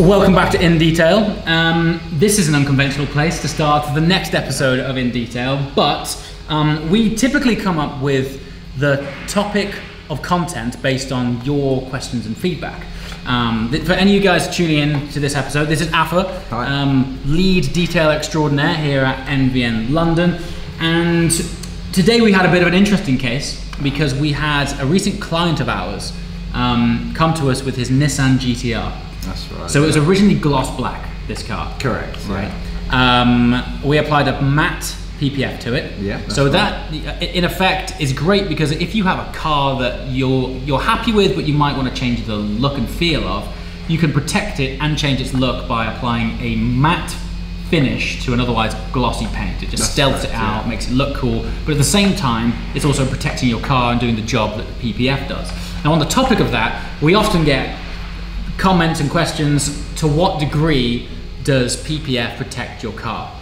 Welcome back to In Detail. This is an unconventional place to start the next episode of In Detail, but we typically come up with the topic of content based on your questions and feedback. For any of you guys tuning in to this episode, this is Afa, lead detail extraordinaire here at NVN London, and today we had a bit of an interesting case because we had a recent client of ours come to us with his Nissan GTR. That's right. So it was originally gloss black, this car. Correct. Right. We applied a matte PPF to it. Yeah. So that, in effect, is great because if you have a car that you're happy with, but you might want to change the look and feel of, you can protect it and change its look by applying a matte finish to an otherwise glossy paint. It just stealths it out, makes it look cool, but at the same time, it's also protecting your car and doing the job that the PPF does. Now, on the topic of that, we often get comments and questions: to what degree does PPF protect your car?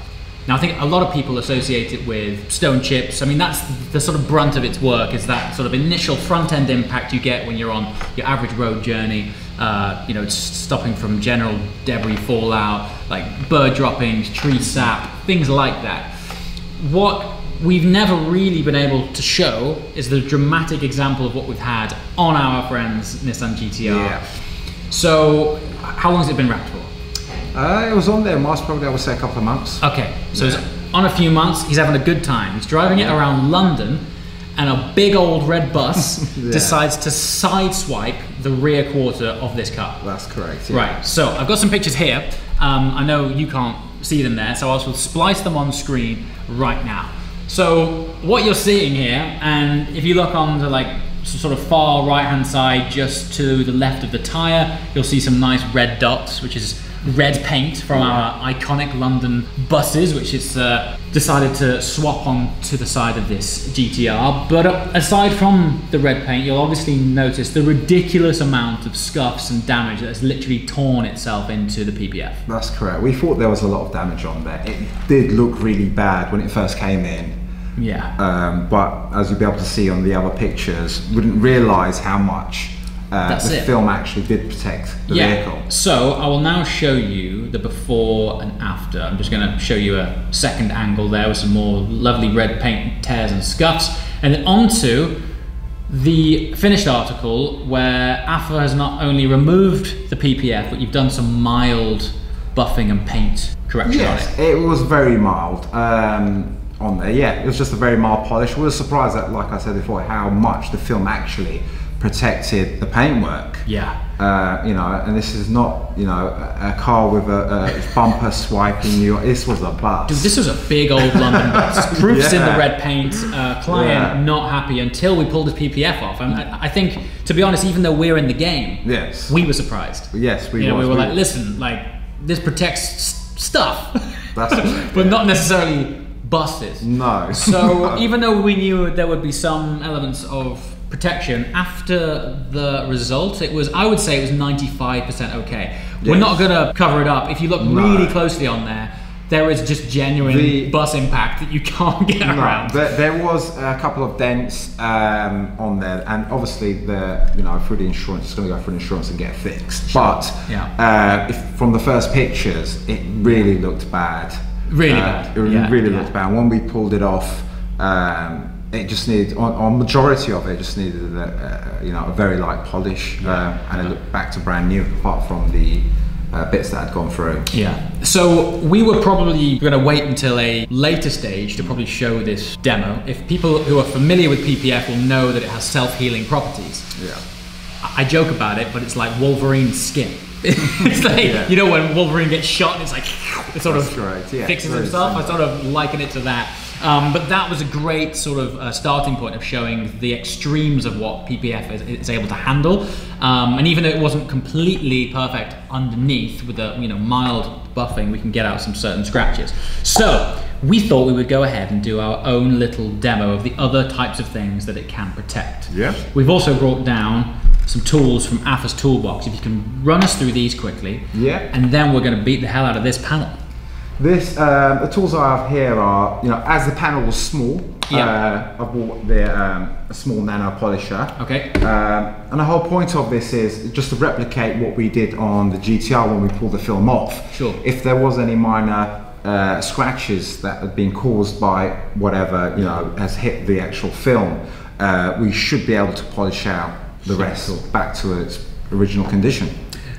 Now, I think a lot of people associate it with stone chips. I mean, that's the sort of brunt of its work, is that sort of initial front end impact you get when you're on your average road journey, you know, stopping from general debris fallout, like bird droppings, tree sap, things like that. What we've never really been able to show is the dramatic example of what we've had on our friend's Nissan GTR. Yeah. So, how long has it been wrapped for? It was on there most probably, I would say, a couple of months. Okay, so it's on a few months, he's having a good time. He's driving it around London, and a big old red bus decides to sideswipe the rear quarter of this car. That's correct. Right, so I've got some pictures here. I know you can't see them there, so I'll splice them on screen right now. So what you're seeing here, and if you look on the sort of far right hand side, just to the left of the tyre, you'll see some nice red dots, which is red paint from our iconic London buses, which it's decided to swap on to the side of this GTR. But aside from the red paint, you'll obviously notice the ridiculous amount of scuffs and damage that has literally torn itself into the PPF. That's correct. We thought there was a lot of damage on there. It did look really bad when it first came in. Yeah. But as you'll be able to see on the other pictures, we didn't realise how much the film actually did protect the vehicle. So I will now show you the before and after. I'm just going to show you a second angle there with some more lovely red paint tears and scuffs, and then onto the finished article where Afa has not only removed the PPF, but you've done some mild buffing and paint correction on it. It was very mild. On there, it was just a very mild polish. We were surprised at, like I said before, how much the film actually protected the paintwork. Yeah. You know, and this is not, you know, a car with a bumper swiping you. This was a bus. Dude, this was a big old London bus. Proofs in the red paint. Client not happy until we pulled his PPF off. And I think, to be honest, even though we're in the game, we were surprised. Yes, we were like, listen, this protects stuff. That's correct, but not necessarily buses. No. So even though we knew there would be some elements of protection, after the result, it was, I would say it was 95% okay. We're not gonna cover it up. If you look really closely on there, there is just genuine bus impact that you can't get around. There was a couple of dents on there, and obviously through the insurance, it's going to go through insurance and get fixed. But from the first pictures, it really looked bad. Really bad. It really looked bad. When we pulled it off, it just needed, on majority of it, just needed a very light polish, and it looked back to brand new, apart from the bits that had gone through. Yeah. So we were probably going to wait until a later stage to probably show this demo. If people who are familiar with PPF will know that it has self-healing properties. Yeah. I joke about it, but it's like Wolverine's skin. It's like, you know, when Wolverine gets shot and it's like, it sort of fixes himself. I sort of liken it to that. But that was a great sort of starting point of showing the extremes of what PPF is able to handle. And even though it wasn't completely perfect underneath, with a mild buffing, we can get out some certain scratches. So we thought we would go ahead and do our own little demo of the other types of things that it can protect. Yeah. We've also brought down some tools from Afa's toolbox. If you can run us through these quickly. Yeah. And then we're going to beat the hell out of this panel. The tools I have here are, as the panel was small, Yeah. I bought a small nano polisher. Okay. And the whole point of this is just to replicate what we did on the GTR when we pulled the film off. Sure. If there was any minor scratches that had been caused by whatever, you know, has hit the actual film, we should be able to polish out the rest back to its original condition.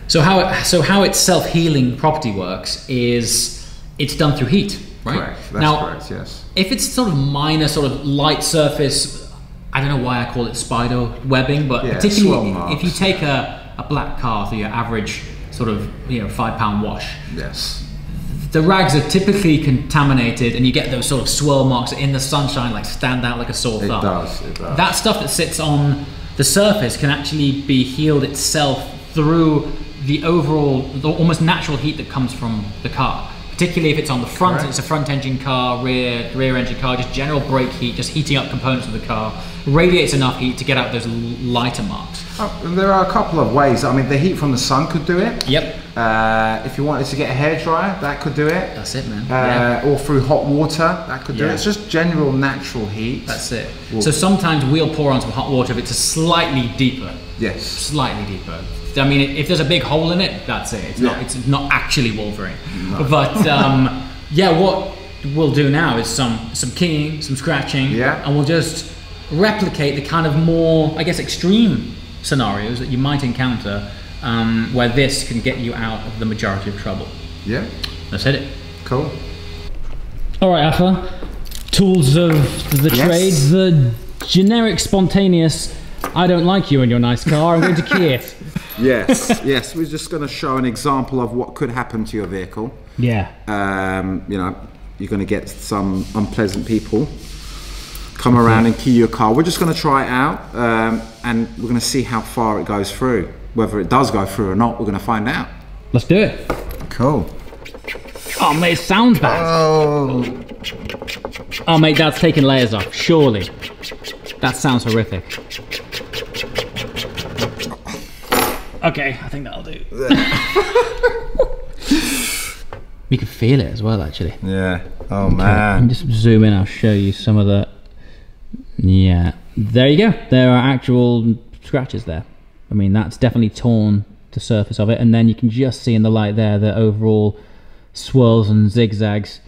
So how its self-healing property works is it's done through heat, right? Correct. That's correct, yes. If it's sort of minor, sort of light surface, I don't know why I call it spider webbing, but particularly if you take a black car through your average sort of, you know, 5 pound wash. Yes. The rags are typically contaminated and you get those sort of swirl marks in the sunshine, like stand out like a sore thumb. It does. That stuff that sits on the surface can actually be healed itself through the overall, the almost natural heat that comes from the car. Particularly if it's on the front, Correct. It's a front engine car, rear engine car, just general brake heat, just heating up components of the car, radiates enough heat to get out those lighter marks. There are a couple of ways. I mean, the heat from the sun could do it. Yep. If you wanted to get a hairdryer, that could do it. That's it, man. Or through hot water, that could do Yeah. it. It's just general natural heat. That's it. Well, So sometimes we'll pour on some hot water if it's a slightly deeper. Yes. Slightly deeper. I mean, if there's a big hole in it, that's it. It's not actually Wolverine. No. But yeah, what we'll do now is some keying, some scratching, and we'll just replicate the kind of more, I guess, extreme scenarios that you might encounter where this can get you out of the majority of trouble. Yeah. Let's hit it. Cool. All right, Alpha. Tools of the trade, the generic, spontaneous, I don't like you and your nice car, I'm going to key it. Yes, yes. We're just going to show an example of what could happen to your vehicle. Yeah. You know, you're going to get some unpleasant people come around and key your car. We're just going to try it out, and we're going to see how far it goes through. Whether it does go through or not, we're going to find out. Let's do it. Cool. Oh, mate, it sounds bad. Oh, mate, that's taking layers off, surely. That sounds horrific. Okay, I think that'll do. You can feel it as well, actually. Yeah. Oh, Okay, man. let me just zoom in, I'll show you some of the... Yeah, there you go. There are actual scratches there. I mean, that's definitely torn the surface of it, and then you can just see in the light there the overall swirls and zigzags.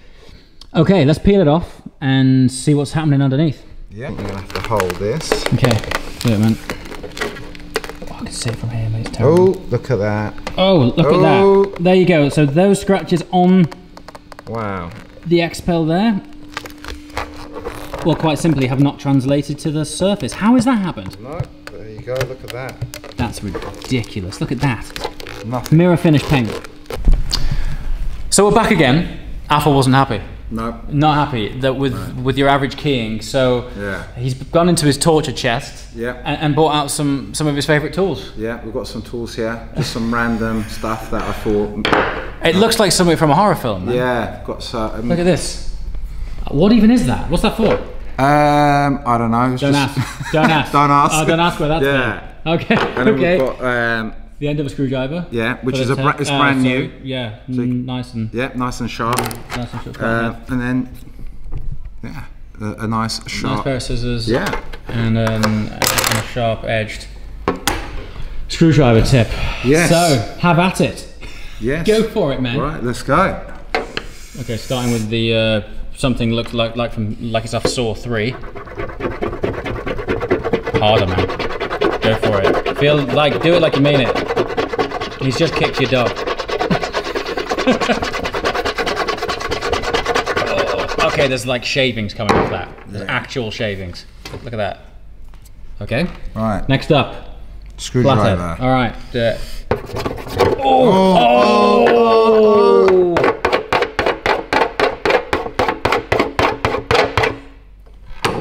Okay, let's peel it off and see what's happening underneath. Yeah, you're gonna have to hold this. Okay, do it, man. Oh, I can see it from here, mate. It's terrible. Oh, look at that. Oh, look at that. There you go. So those scratches on the X-Pel there, well, quite simply have not translated to the surface. How has that happened? No, there you go, look at that. That's ridiculous. Look at that. Nothing. Mirror finish paint. So we're back again. Alpha wasn't happy. No. Not happy that with your average keying. So he's gone into his torture chest and brought out some of his favourite tools. Yeah, we've got some tools here. Just some random stuff that I thought. It looks like something from a horror film. Man. Yeah, got some. Look at this. What even is that? What's that for? I don't know. Don't ask. Don't ask. Don't ask. Oh, don't ask where that's from. Okay. And then we've got the end of a screwdriver. Yeah, which is it's brand new. Yeah, So nice and nice and sharp. Nice and sharp. And then a nice sharp. Nice pair of scissors. Yeah. And a sharp edged screwdriver tip. Yes. So have at it. Yes. Go for it, man. Right, let's go. Okay, starting with the something looks like it's off Saw 3. Harder, man. Go for it. Do it like you mean it. He's just kicked your dog. Oh, okay, there's like shavings coming off that. There's actual shavings. Look at that. Okay. All right. Next up. Screwdriver. All right.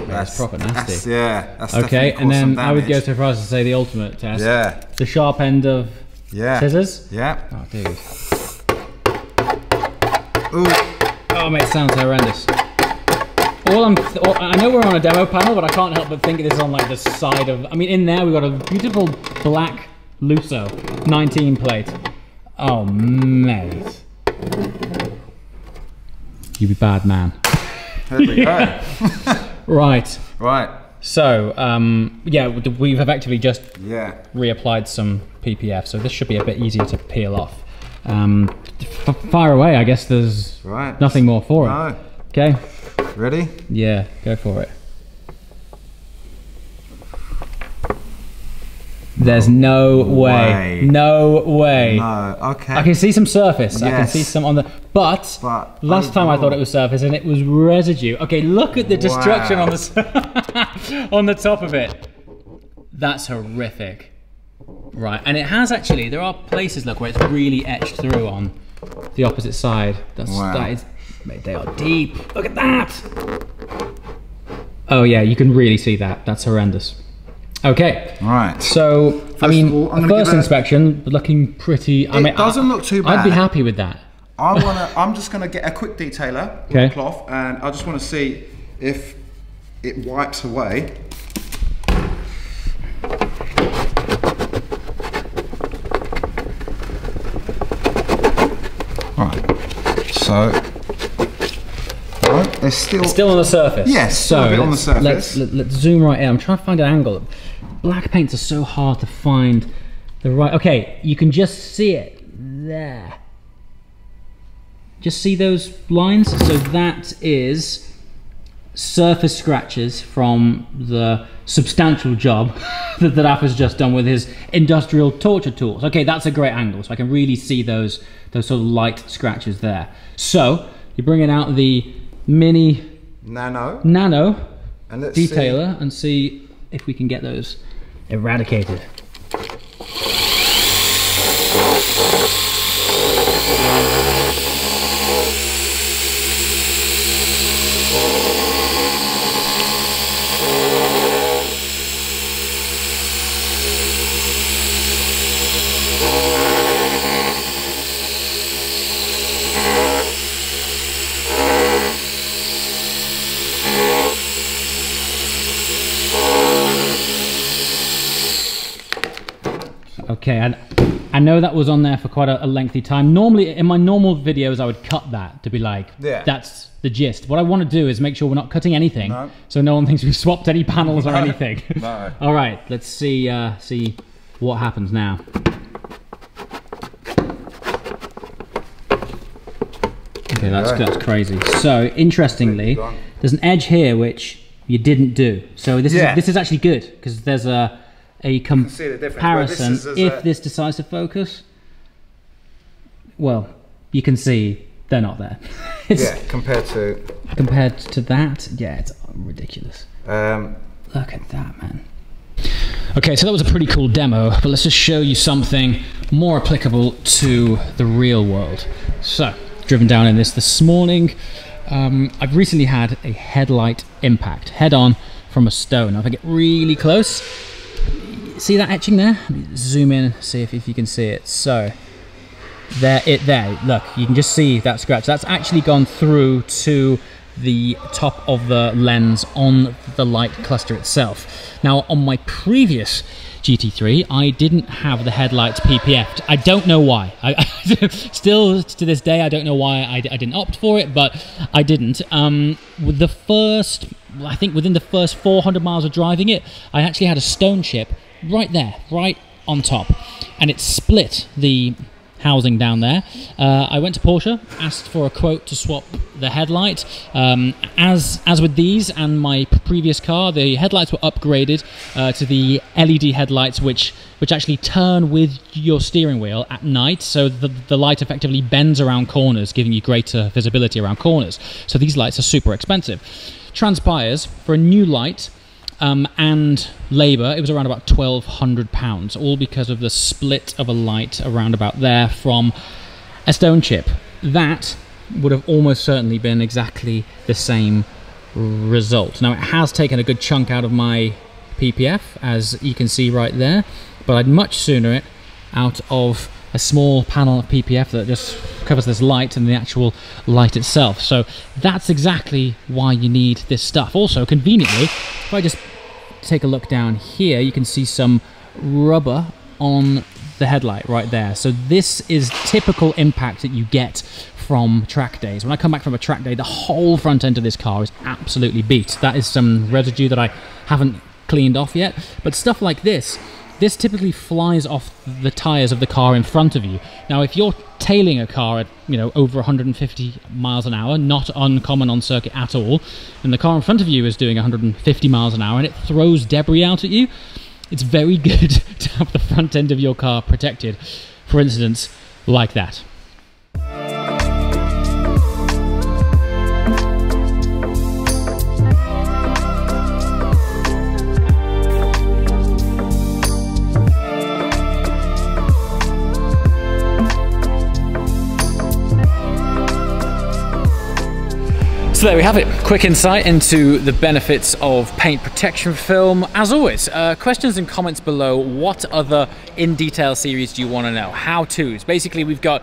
That's proper nasty. That's okay, and then I would go so far as to say the ultimate test. Yeah. The sharp end of scissors. Yeah. Oh, dude. Ooh. Oh, mate, it sounds horrendous. I know we're on a demo panel, but I can't help but think this is on like the side of. I mean, in there we've got a beautiful black Lusso 19 plate. Oh, mate. You be bad man. There we go. Right. Right. So, yeah, we've effectively just Yeah. reapplied some PPF, so this should be a bit easier to peel off. Fire away, I guess there's nothing more for it. No. Okay. Ready? Yeah, go for it. There's no way. No way. No, okay. I can see some surface. Yes. I can see some on the... But last time I thought it was surface and it was residue. Okay, look at the destruction on the, on the top of it. That's horrific. Right, and it has actually, there are places, look, where it's really etched through on the opposite side. That is, they are deep. Look at that. Oh yeah, you can really see that. That's horrendous. Okay. Right. So, I mean, first inspection, looking pretty... I mean, it doesn't look too bad. I'd be happy with that. I'm just gonna get a quick detailer with a cloth, and I just want to see if it wipes away. Right. So, it's still on the surface. Yes. So a bit on the surface. Let's zoom right in. I'm trying to find an angle. Black paints are so hard to find the right. Okay, you can just see it there. Just see those lines? So that is surface scratches from the substantial job that Appa's just done with his industrial torture tools. Okay, that's a great angle, so I can really see those sort of light scratches there. So you're bringing out the mini nano and let's detailer and see if we can get those eradicated. Okay, and I know that was on there for quite a lengthy time. Normally, in my normal videos, I would cut that to be like, that's the gist. What I want to do is make sure we're not cutting anything, so no one thinks we've swapped any panels or anything. No. All right, let's see what happens now. Okay, that's crazy. So, interestingly, there's an edge here which you didn't do. So this is actually good, because there's a comparison. If this decides to focus, well, you can see they're not there. Compared to that, yeah, it's ridiculous. Look at that, man. Okay, so that was a pretty cool demo, but let's just show you something more applicable to the real world. So, driven down in this morning. I've recently had a headlight impact head-on from a stone. Now, if I get really close, see that etching there? Let me zoom in and see if you can see it. So there, look, you can just see that scratch. That's actually gone through to the top of the lens on the light cluster itself. Now, on my previous GT3, I didn't have the headlights PPF'd. I don't know why. I still to this day, I don't know why I didn't opt for it, but I didn't. With the first, I think within the first 400 miles of driving it, I actually had a stone chip right there, right on top, and it split the housing down there. I went to Porsche, asked for a quote to swap the headlight. As with these and my previous car, the headlights were upgraded to the LED headlights, which actually turn with your steering wheel at night, so the light effectively bends around corners, giving you greater visibility around corners. So these lights are super expensive. Transpires for a new light and labour, it was around about £1,200, all because of the split of a light around about there from a stone chip. That would have almost certainly been exactly the same result. Now, it has taken a good chunk out of my PPF, as you can see right there, but I'd much sooner it out of a small panel of PPF that just covers this light and the actual light itself. So that's exactly why you need this stuff. Also, conveniently, if I just take a look down here, you can see some rubber on the headlight right there. So this is typical impact that you get from track days. When I come back from a track day, the whole front end of this car is absolutely beat. That is some residue that I haven't cleaned off yet, but stuff like this typically flies off the tires of the car in front of you. Now, if you're tailing a car at, you know, over 150 miles an hour, not uncommon on circuit at all, and the car in front of you is doing 150 miles an hour and it throws debris out at you, it's very good to have the front end of your car protected for incidents like that. So there we have it, quick insight into the benefits of paint protection film. As always, questions and comments below. What other in detail series do you want to know? How-tos. Basically, we've got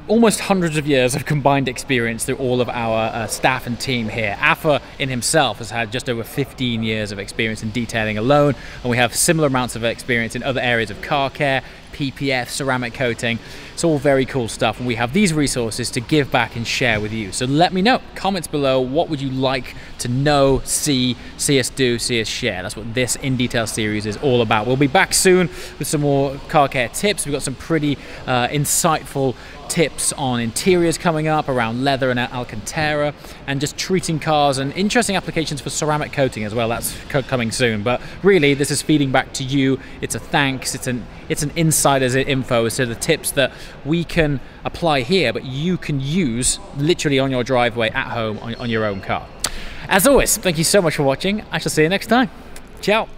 almost hundreds of years of combined experience through all of our staff and team here. Afa in himself has had just over 15 years of experience in detailing alone, and we have similar amounts of experience in other areas of car care, PPF, ceramic coating. It's all very cool stuff, and we have these resources to give back and share with you. So let me know, comments below, what would you like to know, see us do, see us share. That's what this In Detail series is all about. We'll be back soon with some more car care tips. We've got some pretty insightful tips on interiors coming up around leather and Alcantara, and just treating cars, and interesting applications for ceramic coating as well. That's coming soon. But really, this is feeding back to you. It's a thanks. It's an insider's info as to the tips that we can apply here, but you can use literally on your driveway at home on your own car. As always, thank you so much for watching. I shall see you next time. Ciao.